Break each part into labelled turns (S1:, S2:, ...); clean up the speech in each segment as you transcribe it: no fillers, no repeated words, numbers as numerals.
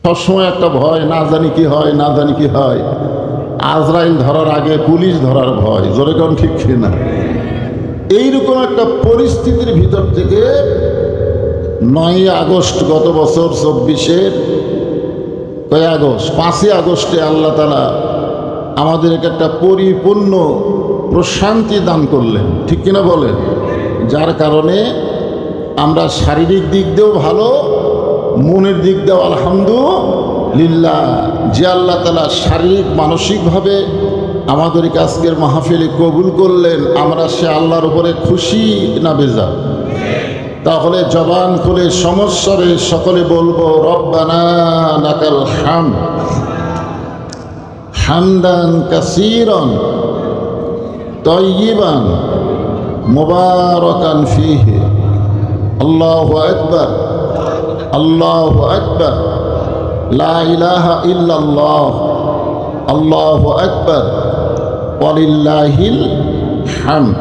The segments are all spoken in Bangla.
S1: সবসময় একটা ভয়, না জানি কি হয়, না জানি কি হয়। আজরাইল ধরার আগে পুলিশ ধরার ভয়, জোরে কোন ঠিক কিনা? এইরকম একটা পরিস্থিতির ভিতর থেকে 9 আগস্ট গত বছর 24-এর কয় আগস্ট, 5ই আগস্টে আল্লাহ তাআলা আমাদেরকে একটা পরিপূর্ণ প্রশান্তি দান করলেন, ঠিক কিনা বলেন? যার কারণে আমরা শারীরিক দিক দিয়েও ভালো, মনের দিক দিয়েও আলহামদুলিল্লাহ। যে আল্লাহ তাআলা শারীরিক মানসিকভাবে আমাদেরকে আজকের মাহফিলে কবুল করলেন, আমরা সে আল্লাহর উপরে খুশি না বেজার? তাহলে জবান খুলে সমস্বরে সকলে বলবো, রব্বানা লাকাল হামদ হামদান কাসীরান তাইয়িবান মুবারাকান ফীহি। আল্লাহু আকবার, আল্লাহু আকবার, লা ইলাহা ইল্লাল্লাহ, আল্লাহু আকবার, ওয়ালিল্লাহিল হামদ।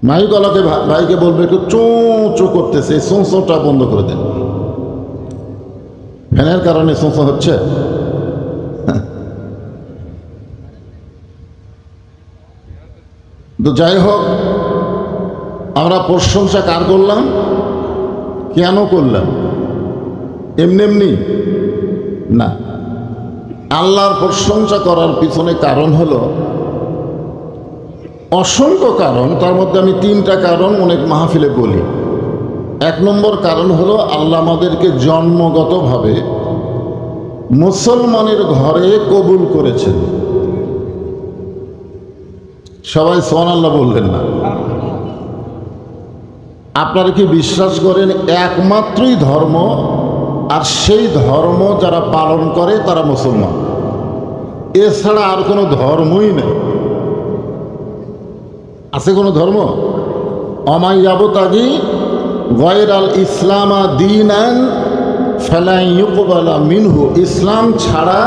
S1: মাইকওয়ালাকে ভাইকে বলবে একটু চোঁ চোঁ করতেছে, চোঁচোটা বন্ধ করে দেন। ফ্যানের কারণে চোঁচো হচ্ছে। তো যাই হোক, আমরা প্রশংসা কার করলাম, কেন করলাম? এমনি এমনি না, আল্লাহর প্রশংসা করার পিছনে কারণ হলো অসংখ্য কারণ। তার মধ্যে আমি 3টা কারণ অনেক মাহফিলে বলি। 1 নম্বর কারণ হলো আল্লাহ আমাদেরকে জন্মগতভাবে মুসলমানের ঘরে কবুল করেছেন। সবাই সুবহানাল্লাহ বললেন না? আপনারা কি বিশ্বাস করেন একমাত্রই ধর্ম, আর সেই ধর্ম যারা পালন করে তারা মুসলমান? এছাড়া আর কোনো ধর্মই নেই। আছে কোনো ধর্ম? অমা ইয়াবতাগি গায়রাল ইসলামা দীনান ফালা ইউকবালা মিনহু। ইসলাম ছাড়া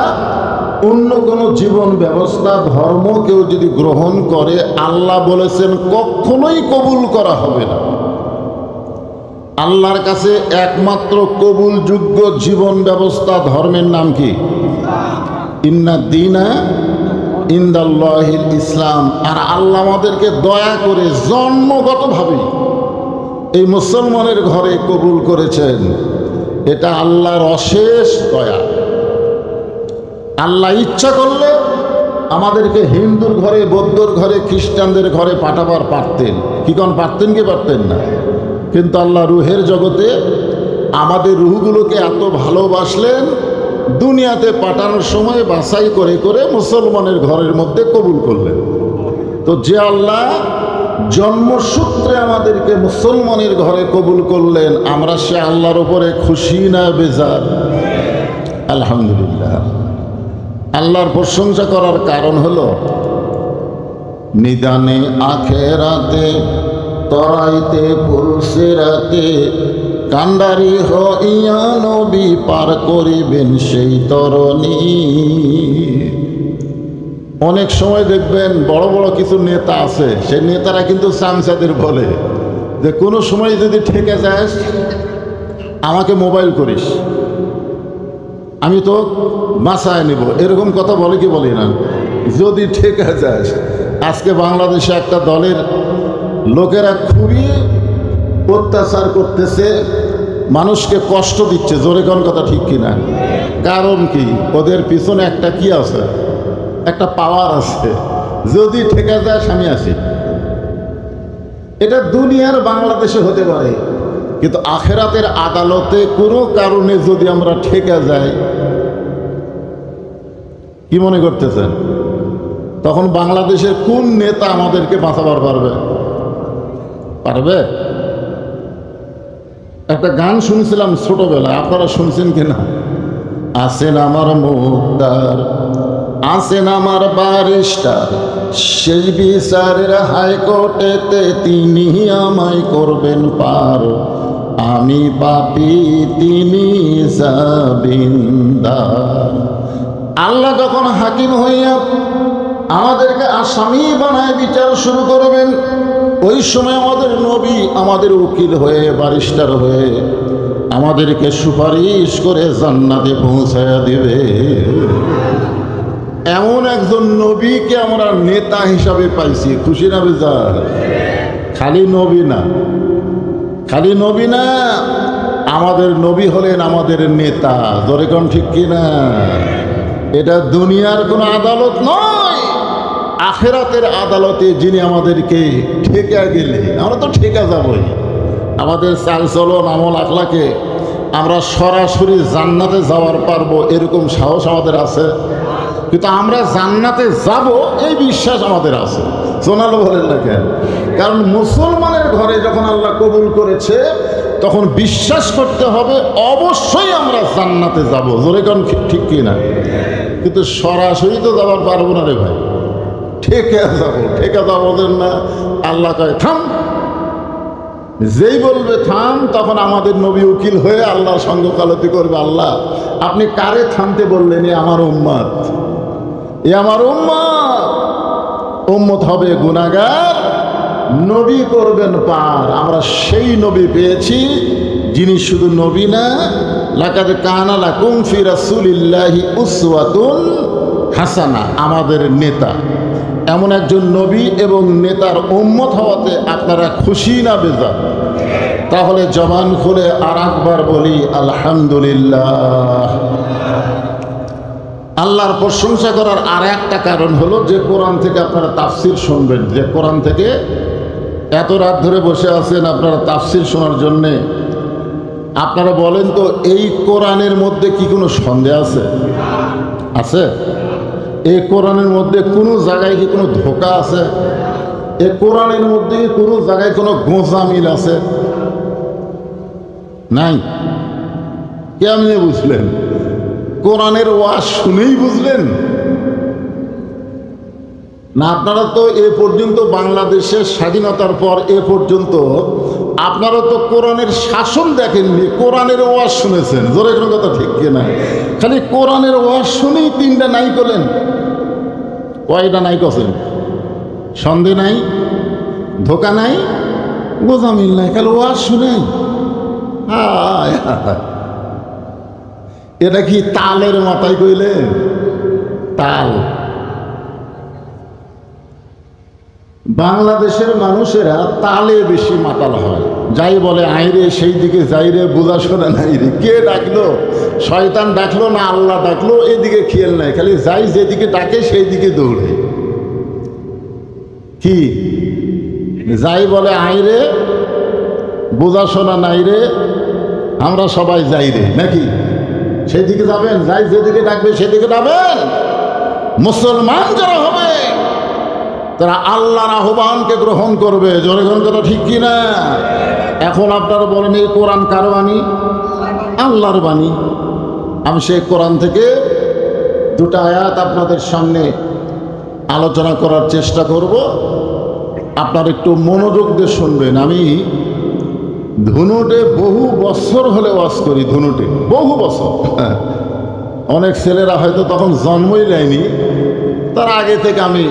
S1: অন্য কোনো জীবন ব্যবস্থা, ধর্ম কেউ যদি গ্রহণ করে, আল্লাহ বলেছেন কখনোই কবুল করা হবে না। আল্লাহর কাছে একমাত্র কবুলযোগ্য জীবন ব্যবস্থা, ধর্মের নাম কি? ইন্না দীনা ইনদাল্লাহিল ইসলাম। আর আল্লাহ আমাদেরকে দয়া করে জন্মগতভাবে এই মুসলমানের ঘরে কবুল করেছেন। এটা আল্লাহর অশেষ দয়া। আল্লাহ ইচ্ছা করলে আমাদেরকে হিন্দুর ঘরে, বৌদ্ধর ঘরে, খ্রিস্টানদের ঘরে পাঠাবার পারতেন। কি কোন পারতেন কি পারতেন না? কিন্তু আল্লাহ রুহের জগতে আমাদের রুহগুলোকে এত ভালোবাসলেন, দুনিয়াতে পাঠানোর সময় বাছাই করে করে মুসলমানের ঘরের মধ্যে কবুল করলেন। তো যে আল্লাহ জন্মসূত্রে আমাদেরকে মুসলমানের ঘরে কবুল করলেন, আমরা সে আল্লাহর উপরে খুশি না বেজার? আলহামদুলিল্লাহ। আল্লাহর প্রশংসা করার কারণ হলো নিদানে আখেরাতে তরাইতে পুলসিরাতে কান্ডারি হইয়া নবী পার করিবেন সেই তরণী। অনেক সময় দেখবেন বড় বড় কিছু নেতা আছে, সেই নেতারা কিন্তু চামচাদের বলে যে কোনো সময় যদি ঠেকে যাস আমাকে মোবাইল করিস, আমি তো বাঁচায় নেব, এরকম কথা বলে কি বলি না? যদি ঠেকে যাস। আজকে বাংলাদেশে একটা দলের লোকেরা খুবই অত্যাচার করতেছে, মানুষকে কষ্ট দিচ্ছে, জোরে কোন কথা ঠিক কিনা? কারণ কি? ওদের পিছনে একটা কি আছে, একটা পাওয়ার আছে। যদি ঠেকে যায় আমি আসি। এটা দুনিয়ার বাংলাদেশে হতে পারে, কিন্তু আখেরাতের আদালতে কোনো কারণে যদি আমরা ঠেকে যাই, কি মনে করতেছেন তখন বাংলাদেশের কোন নেতা আমাদেরকে বাঁচাবার পারবে? পারবে? একটা গান শুনছিলাম ছোটবেলায়, আপনারা শুনছেন কিনা? আসেন আমার মুক্তার, আসেন আমার ব্যারিস্টার, শেষ বিচারের হাইকোর্টেতে তিনি আমায় করবেন পার। আমি পাপী, তিনি জামিনদার। আল্লাহ যখন হাকিম হইয়া আমাদেরকে আসামি বানায় বিচার শুরু করবেন, ওই সময় আমাদের নবী আমাদের উকিল হয়ে, ব্যারিস্টার হয়ে আমাদেরকে সুপারিশ করে জান্নাতে পৌঁছায়া দিবে। এমন একজন নবীকে আমরা নেতা হিসাবে পাইছি, খুশি না বেজার? খালি নবী না, খালি নবী না, আমাদের নবী হলেন আমাদের নেতা। ধরে কোন ঠিক কিনা? এটা দুনিয়ার কোনো আদালত নয়, আখেরাতের আদালতে যিনি আমাদেরকে ঠেকা গেলে, আমরা তো ঠেকা যাবই। আমাদের চাল চলন আমল আখলাকে আমরা সরাসরি জান্নাতে যাওয়ার পারবো এরকম সাহস আমাদের আছে? কিন্তু আমরা জান্নাতে যাব এই বিশ্বাস আমাদের আছে। সোনালো বলেন না কেন? কারণ মুসলমানের ঘরে যখন আল্লাহ কবুল করেছে তখন বিশ্বাস করতে হবে অবশ্যই আমরা জান্নাতে যাব। জোরে কোন ঠিক কি না? কিন্তু সরাসরি তো যাবার পারবো না রে ভাই, ঠেকে যাবো, ঠেকে যাবো না। আল্লাহ কয় থাম, যেই বলবে থাম তখন আমাদের নবী উকিল হয়ে আল্লাহর সঙ্গ কালতি করবে। আল্লাহ আপনি কারে থামতে বললেন? আমার উম্মত, এ আমার উম্মত। উম্মত হবে গুনাহগার, নবী করবেন পার। আমরা সেই নবী পেয়েছি যিনি শুধু নবী না, লাকাদ কানা লাকুম ফি রাসূলিল্লাহি উসওয়াতুন হাসানা, আমাদের নেতা। এমন একজন নবী এবং নেতার উম্মত হওয়াতে আপনারা খুশি না বেজার? তাহলে জবান খুলে আর একবার বলি আলহামদুলিল্লাহ। আল্লাহর প্রশংসা করার আর একটা কারণ হলো যে কোরআন থেকে আপনারা তাফসির শুনবেন। যে কোরআন থেকে এত রাত ধরে বসে আছেন আপনারা তাফসির শোনার জন্যে, আপনারা বলেন তো এই কোরআনের মধ্যে কি কোনো সন্দেহ আছে? আছে? এই কোরআনের মধ্যে কোনো জায়গায় কি কোনো ধোঁকা আছে? এই কোরআনের মধ্যে কি কোনো জায়গায় কোনো গোঁজামিল আছে? নাই। কেমনে বুঝলেন? কোরআনের ওয়াজ শুনেই বুঝলেন না? আপনারা তো এ পর্যন্ত বাংলাদেশের স্বাধীনতার পর এ পর্যন্ত আপনারা তো কোরআনের শাসন দেখেননি, কোরআনের ওয়াজ শুনেছেন। জোরে কোনো কথা ঠিক কিনা? খালি কোরআনের ওয়াজ শুনেই তিনটা নাই করলেন। কয়টা নাই করছেন? সন্দেহ নাই, ধোকা নাই, গোজামিল নাই, খালি ওয়াজ শুনেই। এটা কি তালের মাথায় কইলেন? তাল। বাংলাদেশের মানুষেরা তালে বেশি মাতাল হয়। যাই বলে আইরে সেই দিকে যাইরে, বোঝা শোনা নাই রে। কে ডাকলো? শয়তান ডাকলো না আল্লাহ ডাকলো? এদিকে খেয়াল নাই, খালি যাই যেদিকে ডাকে সেই দিকে দৌড়ে। কি যাই বলে আইরে, বোঝা শোনা নাই রে, আমরা সবাই যাই রে, নাকি? সেদিকে যাবেন, যাই যেদিকে ডাকবে সেদিকে যাবেন। মুসলমান যারা হবে তারা আল্লাহর আহ্বানকে গ্রহণ করবে। জোরে কথা ঠিক কিনা? এখন আপনারা বলেন এই কোরআন কার বাণী? আল্লাহর বাণী। আমি সেই কোরআন থেকে দুটো আয়াত আপনাদের সামনে আলোচনা করার চেষ্টা করব। আপনারা একটু মনোযোগ দিয়ে শুনবেন। আমি ধুনুটে বহু বছর হলে ওয়াজ করি, ধুনুটে বহু বছর। অনেক ছেলেরা হয়তো তখন জন্মই নেয়নি, তার আগে থেকে আমি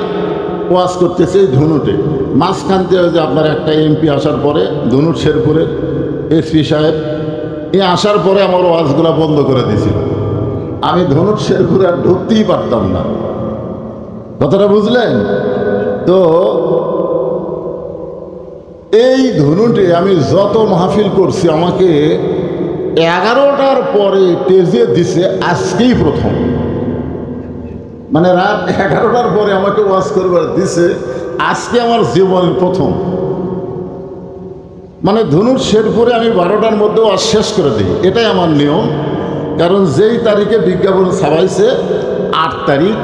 S1: ওয়াজ করতেছি ধুনুটে। মাঝখান থেকে যে আপনার একটা এমপি আসার পরে, ধুনুট শেরপুরের এসপি সাহেব আসার পরে আমার ওয়াজগুলো বন্ধ করে দিয়েছিল। আমি ধনুট শেরপুরে আর ঢুকতেই পারতাম না। কথাটা বুঝলেন তো? এই ধনুটে আমি যত মাহফিল করছি আমাকে 11টার পরে টেজে দিছে আজকেই প্রথম। মানে রাত 11টার পরে আমাকে ওয়াজ করবার দিছে আজকে আমার জীবনের প্রথম। মানে ধনুট শেরপুরে আমি 12টার মধ্যে ওয়াজ শেষ করে দিই, এটাই আমার নিয়ম। কারণ যেই তারিখে বিজ্ঞাপন ছাপাইছে 8 তারিখ,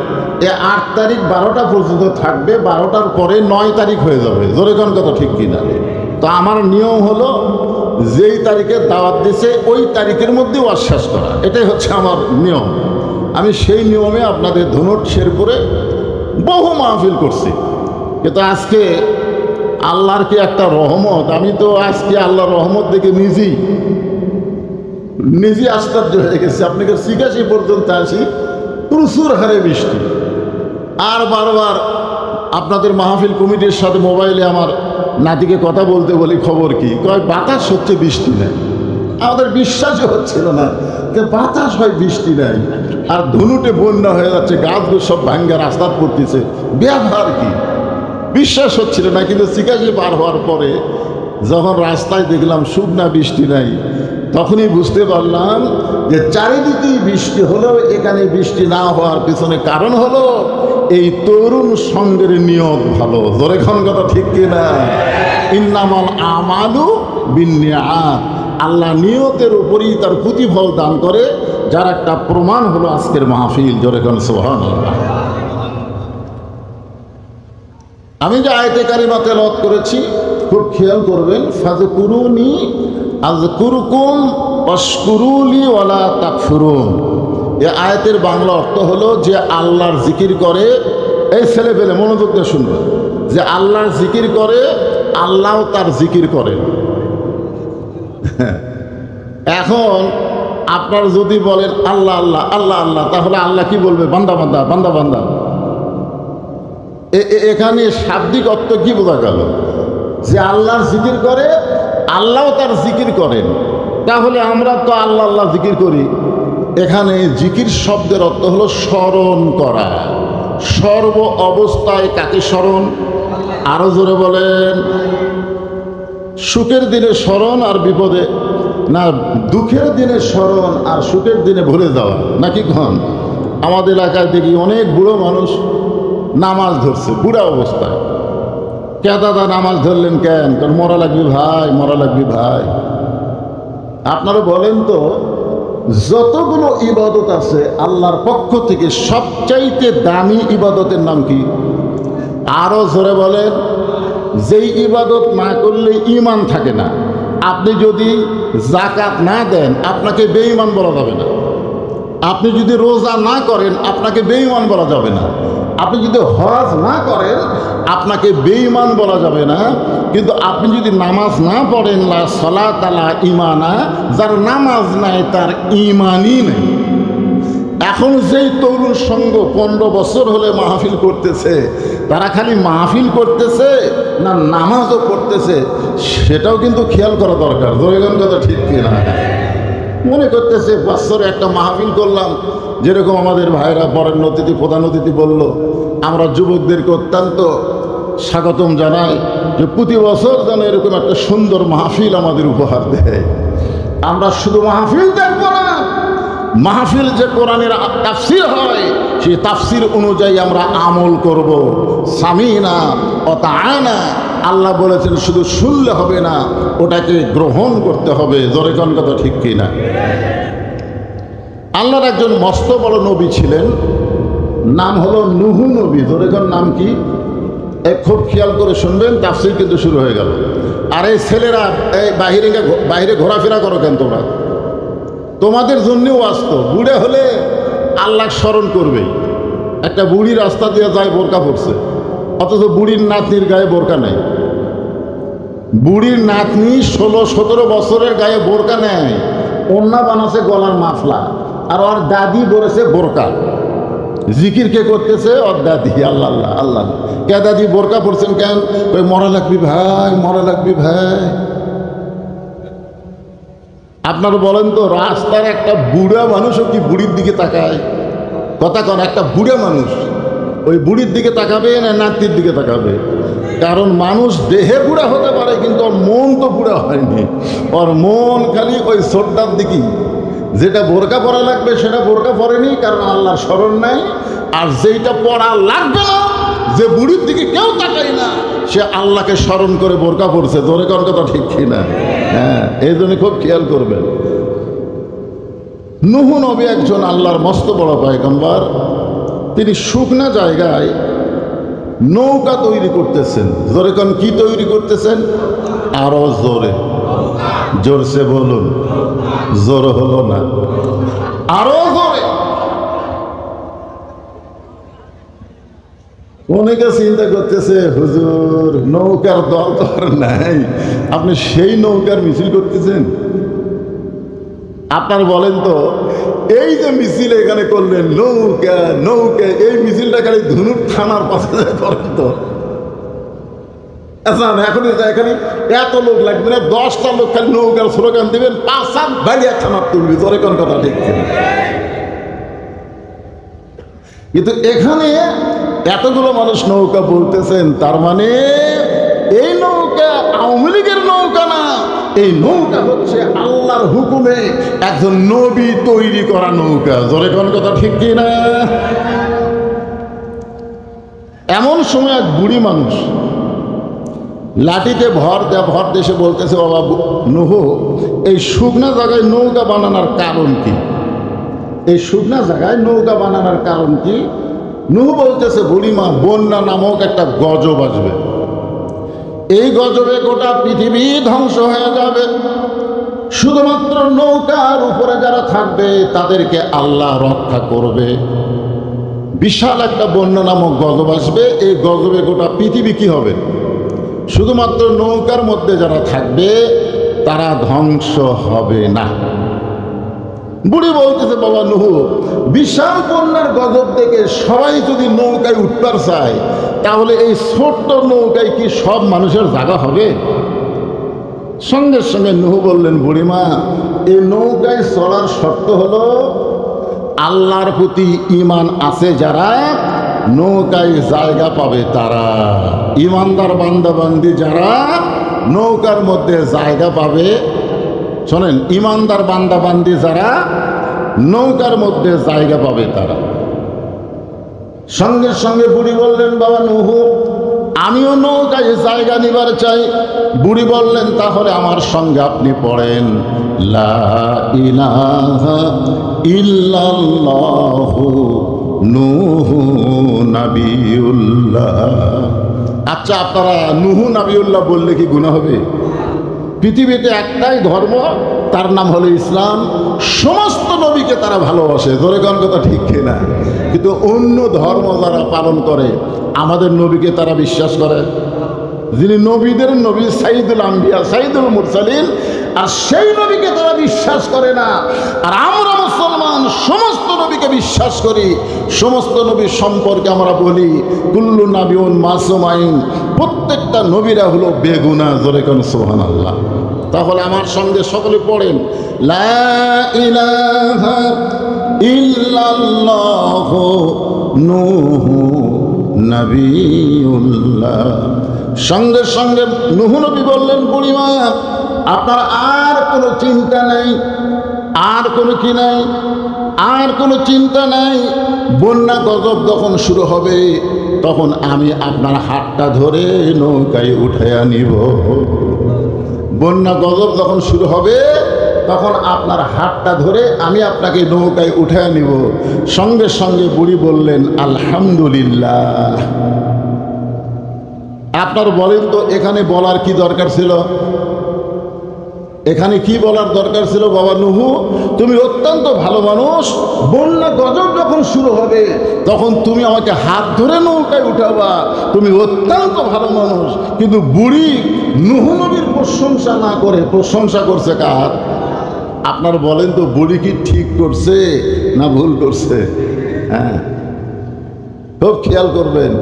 S1: এই 8 তারিখ 12টা পর্যন্ত থাকবে, 12টার পরে 9 তারিখ হয়ে যাবে। জোরে কোন কথা ঠিক কিনা? তো আমার নিয়ম হলো যেই তারিখে দাওয়াত দিছে ওই তারিখের মধ্যে ওয়াজ শেষ করা, এটাই হচ্ছে আমার নিয়ম। আমি সেই নিয়মে আপনাদের ধনুট শেরপুরে বহু মাহফিল করছি। কিন্তু আজকে আল্লাহর কি একটা রহমত, আমি তো আজকে আল্লাহর রহমত দেখে নিজেই আশ্চর্য হয়ে গেছি। আপনাকে ৮৬ পর্যন্ত আসি, প্রচুর হারে বৃষ্টি। আর বারবার আপনাদের মাহফিল কমিটির সাথে মোবাইলে আমার নাতিকে কথা বলতে বলি, খবর কি? কয় বাতাস হচ্ছে, বৃষ্টি নেই। আমাদের বিশ্বাসই হচ্ছিল না যে বাতাস হয় বৃষ্টি নাই, আর ধুনুটে বন্যা হয়ে যাচ্ছে, গাছগুলো সব ভাঙ্গা রাস্তা পড়তেছে, ব্যবহার কি বিশ্বাস হচ্ছিল না। কিন্তু চিকাগি পার হওয়ার পরে যখন রাস্তায় দেখলাম শুকনা বৃষ্টি নাই, তখনই বুঝতে পারলাম যে চারিদিকেই বৃষ্টি হলেও এখানে বৃষ্টি না হওয়ার পিছনে কারণ হলো এই তরুণ সঙ্গের নিয়ত ভালো। জোরে খান কথা ঠিক কিনা? ইন্নামাল আমালু বিন্নিয়াত, আল্লাহ নিয়তের উপরই তার প্রতিফল দান করে, যার একটা প্রমাণ হলো আজকের মাহফিল। জোরে খান সুবহানাল্লাহ। আমি যে আয়াতে কারিমা তেলাওয়াত করেছি খুব খেয়াল করবেন। ফাযকুরুনি আযকুরুকুম ওয়াশকুরুলি ওয়ালা তাকফুরুন। এই আয়াতের বাংলা অর্থ হলো যে আল্লাহর জিকির করে, এই ছেলে পেলে মনোযোগ দিয়ে শুনবেন, যে আল্লাহর জিকির করে আল্লাহও তার জিকির করেন। এখন আপনার যদি বলেন আল্লাহ আল্লাহ আল্লাহ আল্লাহ, তাহলে আল্লাহ কি বলবে? বান্দা বান্দা বান্দা বান্দা। এখানে শাব্দিক অর্থ কি বোঝা গেল? যে আল্লাহর জিকির করে আল্লাহও তার জিকির করেন। তাহলে আমরা তো আল্লাহ আল্লাহ জিকির করি। এখানে জিকির শব্দের অর্থ হলো স্মরণ করা। সর্ব অবস্থায় কাকে স্মরণ? আরো জোরে বলেন। সুখের দিনে স্মরণ আর বিপদে না, দুঃখের দিনে স্মরণ আর সুখের দিনে ভুলে যাওয়া, নাকি কন? আমাদের এলাকায় দেখি অনেক বুড়ো মানুষ নামাজ ধরছে বুড়া অবস্থায়। কে দাদা নামাজ ধরলেন কেন? কারণ মরা লাগবি ভাই, মরা লাগবি ভাই। আপনারা বলেন তো, যতগুলো ইবাদত আছে আল্লাহর পক্ষ থেকে সবচাইতে দামি ইবাদতের নাম কি? আরো জোরে বলেন। যেই ইবাদত না করলে ঈমান থাকে না। আপনি যদি যাকাত না দেন আপনাকে বেঈমান বলা যাবে না। আপনি যদি রোজা না করেন আপনাকে বেঈমান বলা যাবে না। আপনি যদি হজ না করেন আপনাকে বেঈমান বলা যাবে না। কিন্তু আপনি যদি নামাজ না পড়েন, লা সালাত আলা ঈমানা, যার নামাজ নাই তার ঈমানই নেই। এখন যেই তরুণ সঙ্গ 15 বছর হলে মাহফিল করতেছে, তারা খালি মাহফিল করতেছে না নামাজও পড়তেছে, সেটাও কিন্তু খেয়াল করা দরকার। জোরেগান কথা ঠিক কিনা? মনে করতেছে বছরে একটা মাহফিল করলাম, যেরকম আমাদের ভাইরা বরেণ্য অতিথি প্রধান অতিথি বলল, আমরা যুবকদেরকে অত্যন্ত স্বাগতম জানাই যে প্রতি বছর যেন এরকম একটা সুন্দর মাহফিল আমাদের উপহার দেয়। আমরা শুধু মাহফিল দেখব না, মাহফিল যে কোরআনের তাফসির হয় সেই তাফসির অনুযায়ী আমরা আমল করব। সামিনা ও তাআনা, আল্লাহ বলেছেন শুধু শুনলে হবে না, ওটাকে গ্রহণ করতে হবে। জোরে কোন কথা ঠিক কিনা? আল্লাহর একজন মস্ত বড় নবী ছিলেন, নাম হলো নূহ নবী। জোরে কোন নাম কি? খুব খেয়াল করে শুনবেন, তাফসির কিন্তু শুরু হয়ে গেল। আর এই ছেলেরা এই বাইরে ঘোরাফেরা করো কেন? তোমরা তোমাদের জন্যও আসতো। বুড়ে হলে আল্লাহ স্মরণ করবে। একটা বুড়ি রাস্তা দিয়ে যায় বোরকা পড়ছে, অথচ বুড়ির নাতনির গায়ে বোরকা নেই। বুড়ির নাতনি 16-17 বছরের গায়ে বোরকা নেয়, ওন্না বানাছে গলার মাফলা, আর ওর দাদি বলেছে বোরকা। জিকির কে করতেছে? ওর দাদি। আল্লাহ আল্লাহ আল্লাহ। কে দাদি বোরকা পড়ছেন কেন? ওই মরা লাগবি ভাই, মরা লাগবি ভাই। আপনারা বলেন তো, রাস্তার একটা বুড়া মানুষও কি বুড়ির দিকে তাকায়? কথা কন, একটা বুড়া মানুষ ওই বুড়ির দিকে তাকাবে না নাতির দিকে তাকাবে? কারণ মানুষ দেহে বুড়া হতে পারে কিন্তু ওর মন তো বুড়া হয়নি। ওর মন খালি ওই ছোটটার দিকেই। যেটা বোরকা পরা লাগবে সেটা বোরকা পরেনি, কারণ আল্লাহর স্মরণ নাই। আর যেইটা পরা লাগবে না, যে বুড়ির দিকে কেউ তাকায় না, সে আল্লাহকে স্মরণ করে বোরকা পড়ছে। ধরে কোন কথা ঠিক কিনা? হ্যাঁ, এই জন্য খুব খেয়াল করবেন। নূহ নবী একজন আল্লাহর মস্ত বড় পয়গম্বর। তিনি শুকনা জায়গায় নৌকা তৈরি করতেছেন। জোরে কোন কি তৈরি করতেছেন? আরো জোরে, জোরসে বলুন। জোর হলো না, আরো জোরে। অনেকে চিন্তা করতেছে, হুজুর নৌকার দরকার নাই, আপনি সেই নৌকার মিছিল করতেছেন। আপনার বলেন তো, এই যে মিছিল এখানে করলেন নৌকা নৌকা, এই মিছিলটা খালি ধুনুর থানার পাশে করেন তো। এখন এখানে এত লোক লাগবে না, 10টা লোক খালি নৌকার স্লোগান দিবেন, 5 বাড়িয়া খামার তুলবি, তোরে কোন কথা ঠিক কিনা? কিন্তু এখানে এতগুলো মানুষ নৌকা বলতেছেন, তার মানে এই নৌকা আওয়ামী লীগের নৌকা না, এই নৌকা হচ্ছে আল্লাহর হুকুমে একজন নবী তৈরি করা নৌকা। জোরে কোন কথা ঠিক কিনা? এমন সময় এক বুড়ি মানুষ লাঠিতে ভর দেশে বলতেছে, বাবা নুহ, এই শুকনা জায়গায় নৌকা বানানোর কারণ কি? এই শুকনা জায়গায় নৌকা বানানোর কারণ কি? নুহ বলতেছে, বুড়িমা, বন্যা নামক একটা গজব আসবে, এই গজবে গোটা পৃথিবী ধ্বংস হয়ে যাবে, শুধুমাত্র নৌকার উপরে যারা থাকবে তাদেরকে আল্লাহ রক্ষা করবে। বিশাল একটা বন্যা নামক গজব আসবে, এই গজবে গোটা পৃথিবী কি হবে? শুধুমাত্র নৌকার মধ্যে যারা থাকবে তারা ধ্বংস হবে না। বুড়ি বলতেছে, বাবা নুহ, বিশাল বন্যার গজব থেকে সবাই যদি নৌকায় উঠবার চায়, তাহলে এই ছোট্ট নৌকায় কি সব মানুষের জায়গা হবে? সঙ্গে সঙ্গে নুহ বললেন, বুড়িমা, এই নৌকায় চলার শর্ত হলো আল্লাহর প্রতি ঈমান আছে যারা নৌকায় জায়গা পাবে তারা। ঈমানদার বান্দাবান্দি যারা নৌকার মধ্যে জায়গা পাবে, শোনেন, ঈমানদার বান্দাবান্দি যারা নৌকার মধ্যে জায়গা পাবে তারা। সঙ্গে সঙ্গে বুড়ি বললেন, বাবা নুহ, আমিও নৌকায় জায়গা নিবার চাই। বুড়ি বললেন, তাহলে আমার সঙ্গে আপনি পড়েন, লা ইলাহা ইল্লাল্লাহু নূহু নাবিউল্লাহ। আচ্ছা, আপনারা নূহু নাবিউল্লাহ বললে কি গুনাহ হবে? পৃথিবীতে একটাই ধর্ম, তার নাম হলো ইসলাম। সমস্ত নবীকে তারা ভালোবাসে, জোরে কোন কথা ঠিক কিনা? কিন্তু অন্য ধর্ম যারা পালন করে, আমাদের নবীকে তারা বিশ্বাস করে, যিনি নবীদের নবী, সাইদুল আম্বিয়া, সাইদুল মুরসালিন, আর সেই নবীকে তারা বিশ্বাস করে না। আর আমরা মুসলমান সমস্ত নবীকে বিশ্বাস করি। সমস্ত নবী সম্পর্কে আমরা বলি, কুল্লু নাবিউন মাসুমাইন, প্রত্যেকটা নবীরা হলো বেগুনা। জোরে কোন সুবহানাল্লাহ। তাহলে আমার সঙ্গে সকলে পড়েন, লা ইলাহা ইল্লাল্লাহু নূহু নাবিউল্লাহ। সঙ্গে সঙ্গে নূহ নবী বললেন, বুড়িমা, আপনার আর কোনো চিন্তা নাই, আর কোনো কি নাই, আর কোনো চিন্তা নাই। বন্যা গজব যখন শুরু হবে, তখন আমি আপনার হাতটা ধরে নৌকায় উঠাইয়া নিব। বন্যা গজব যখন শুরু হবে, তখন আপনার হাতটা ধরে আমি আপনাকে নৌকায় উঠাইয়া নিব। সঙ্গে সঙ্গে বুড়ি বললেন, আলহামদুলিল্লাহ। আপনার বলেন তো, এখানে বলার কি দরকার ছিল? এখানে কি বলার দরকার ছিল? বাবা নুহু, তুমি অত্যন্ত ভালো মানুষ, বন্যা গজব যখন শুরু হবে তখন তুমি আমাকে হাত ধরে নৌকায় উঠাবা, তুমি অত্যন্ত ভালো মানুষ। কিন্তু বুড়ি নুহ নবীর প্রশংসা না করে প্রশংসা করছে কার? আপনার বলেন তো, বুড়ি কি ঠিক করছে না ভুল করছে? হ্যাঁ, খুব খেয়াল করবেন।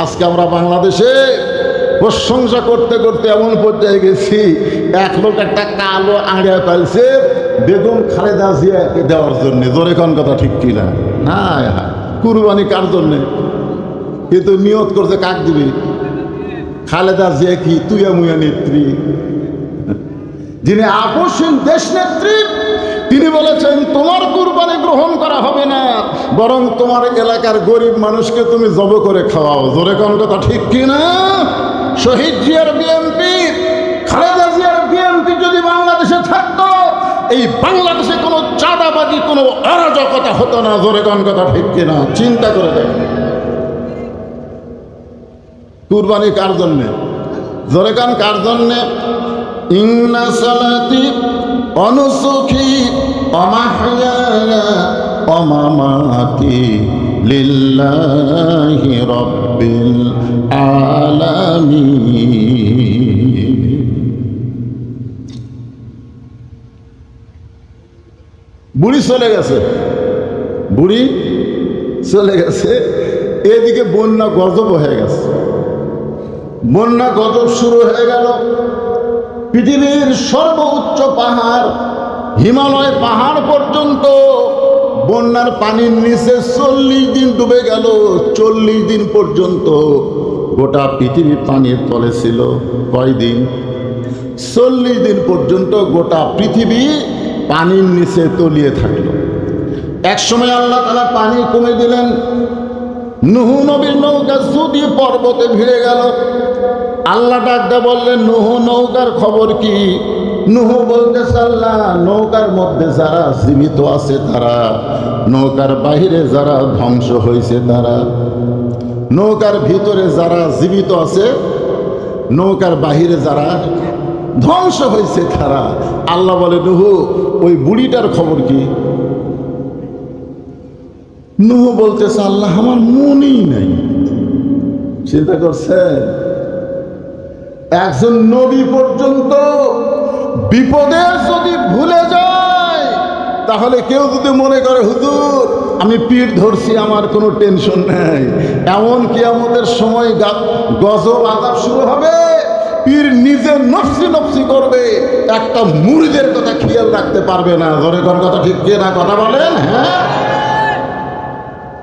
S1: আজকে আমরা বাংলাদেশে প্রশংসা করতে করতে এমন পর্যায়ে গেছি, এক লোক একটা কালো আড়িয়া পাইছে বেগম খালেদা জিয়াকে দেওয়ার জন্যে। জোরে কোন কথা ঠিক কিনা? না, কুরবানি কার জন্যে? কিন্তু নিয়ত করছে কাক দিবি? খালেদা জিয়া কি তুইয়া মুয়া নেত্রী, যিনি আপসহীন দেশ নেত্রী, তিনি বলেছেন তোমার কুরবানি গ্রহণ করা হবে না, বরং তোমার এলাকার গরিব মানুষকে তুমি জব করে খাওয়াও। জোরে কোন কথা ঠিক কিনা? শহীদ জিয়ার বিএনপি, খালেদা জিয়ার বিএনপি যদি বাংলাদেশে থাকতো, এই বাংলাদেশে কোনো চাঁদাবাজি, কোনো অরাজকতা হতো না। জোরে কোন কথা ঠিক কিনা? চিন্তা করে দেখেন, কুরবানি কার জন্যে? জোরে কোন কার জন্যে? ইন্না সালাতি অনুসুখী অমাহইয়া অমামাতি লিল্লাহি রাব্বিল আলামিন। বুড়ি চলে গেছে, বুড়ি চলে গেছে, এদিকে বন্যা গজব হয়ে গেছে। বন্যা গজব শুরু হয়ে গেল। পৃথিবীর সর্বোচ্চ পাহাড় হিমালয় পাহাড় পর্যন্ত বন্যার পানির নিচে 40 দিন ডুবে গেল। 40 দিন পর্যন্ত গোটা পৃথিবী পানির তলে ছিল। কয়দিন? 40 দিন পর্যন্ত গোটা পৃথিবী পানির নিচে তলিয়ে থাকলো। এক সময় আল্লাহ তাআলা পানি কমে দিলেন। নূহ নবীর নৌকা যদি পর্বতে ভিড়ে গেল। আল্লাহ ডাকতে বললেন, নূহ নৌকার খবর কি? নূহ বলতেছে, আল্লাহ নৌকার মধ্যে যারা জীবিত আছে তারা, নৌকার বাহিরে যারা ধ্বংস হয়েছে তারা। নৌকার ভিতরে যারা জীবিত আছে, নৌকার বাহিরে যারা ধ্বংস হয়েছে তারা। আল্লাহ বলে, নূহ ওই বুড়িটার খবর কি? নূহ বলতেছে, আল্লাহ আমার মনেই নাই। চিন্তা করছেন, একজন নবী পর্যন্ত বিপদে যদি ভুলে যায়, তাহলে কেউ যদি মনে করে হুজুর আমি পীর ধরছি, আমার কোনো টেনশন নেই, এমন কিয়ামতের সময় গজব আযাব শুরু হবে, পীর নিজে নফসি নফসি করবে, একটা মুরিদের কথা খেয়াল রাখতে পারবে না। ধরে কোন কথা ঠিক কি না? কথা বলেন। হ্যাঁ,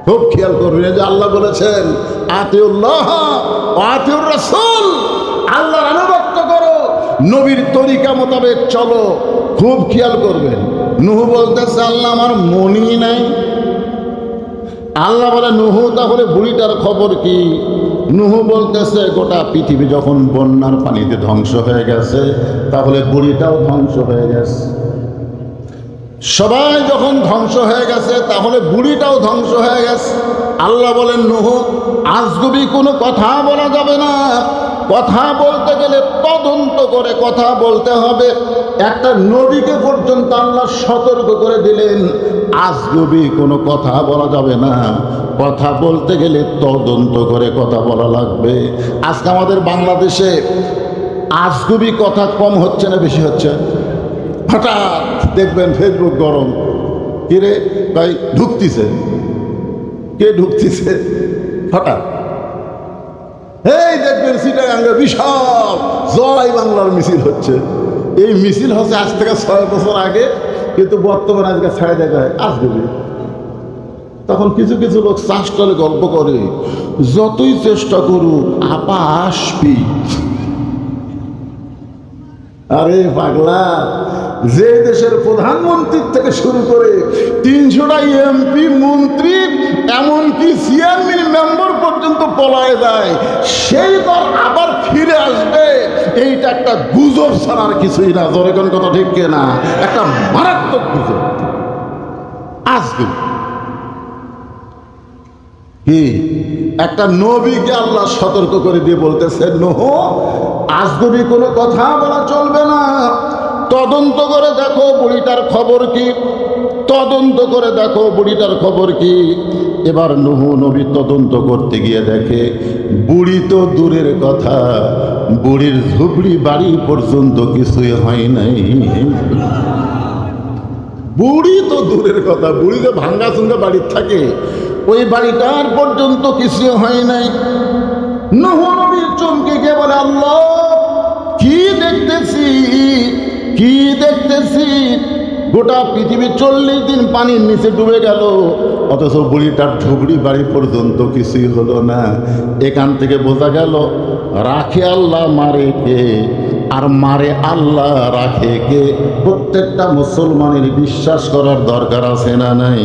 S1: খুব খেয়াল করবেন যে আল্লাহ বলেছেন আতিউল্লাহ ওয়া আতিউর রাসূল, আল্লাহর আনুগত্য করো, নবীর তরিকা মোতাবেক চলো। খুব খেয়াল করবেন। নূহ বলতেছে, আল্লাহ আমার মনই নাই। আল্লাহ বলে, নূহ তাহলে বুড়িটার খবর কি? নূহ বলতেছে, গোটা পৃথিবী যখন বন্যার পানিতে ধ্বংস হয়ে গেছে, তাহলে বুড়িটাও ধ্বংস হয়ে গেছে। সবাই যখন ধ্বংস হয়ে গেছে, তাহলে বুড়িটাও ধ্বংস হয়ে গেছে। আল্লাহ বলেন, নূহ আজগুবি কোনো কথা বলা যাবে না। কথা বলতে গেলে তদন্ত করে কথা বলতে হবে। একটা নবীকে পর্যন্ত আল্লাহ সতর্ক করে দিলেন, আজগুবি কোনো কথা বলা যাবে না। কথা বলতে গেলে তদন্ত করে কথা বলা লাগবে। আজকে আমাদের বাংলাদেশে আজগুবি কথা কম হচ্ছে না বেশি হচ্ছে? হঠাৎ দেখবেন ফেসবুক গরম, কিরে ভাই ঢুকতিছে, কে ঢুকতিছে হঠাৎ। এই দেখবেন চিটাগাঙ্গে বিশাল জয় বাংলার মিছিল হচ্ছে। এই মিছিল হচ্ছে আজ থেকে 6 বছর আগে, কিন্তু বর্তমানে আজকে ছাড়ে দেখা হয় আজগুবি। তখন কিছু কিছু লোক চাষটালে গল্প করে, যতই চেষ্টা করুক আপা আসবি। আরে পাগলা, যে দেশের প্রধানমন্ত্রী থেকে শুরু করে 300টা এমপি মন্ত্রী এমনকি চেয়ারম্যান মেম্বার পর্যন্ত পলায় যায়, সেই দল আবার ফিরে আসবে, এইটা একটা গুজব ছাড়া আর কিছুই না। জোরে কোন কথা ঠিক না? একটা মারাত্মক গুজব। আসবে কি? একটা নবীকে আল্লাহ সতর্ক করে দিয়ে বলতেছে, নূহ আজগুবি কোনো কথা বলা চলবে না। তদন্ত করে দেখো বুড়িটার খবর কি, তদন্ত করে দেখো বুড়িটার খবর কি। এবার নূহ নবী তদন্ত করতে গিয়ে দেখে, বুড়ি তো দূরের কথা, বুড়ির ঝুপড়ি বাড়ি পর্যন্ত কিছুই হয় নাই। বুড়ি তো দূরের কথা, বুড়ি তো ভাঙ্গা চুঙ্গা বাড়ির থাকে, ওই বাড়িটার পর্যন্ত কিছু হয় নাই। নূহ নবী চমকে গিয়ে বলে, আল্লাহ কি দেখতেছি, কি দেখতেছি, গোটা পৃথিবী 40 দিন পানির নিচে ডুবে গেল, অথচ বুড়িটার ঝুপড়ি বাড়ি পর্যন্ত কিছুই হলো না। এখান থেকে বোঝা গেল, রাখে আল্লাহ মারে কে, আর মারে আল্লাহ রাখে কে। প্রত্যেকটা মুসলমানের বিশ্বাস করার দরকার আছে না নাই?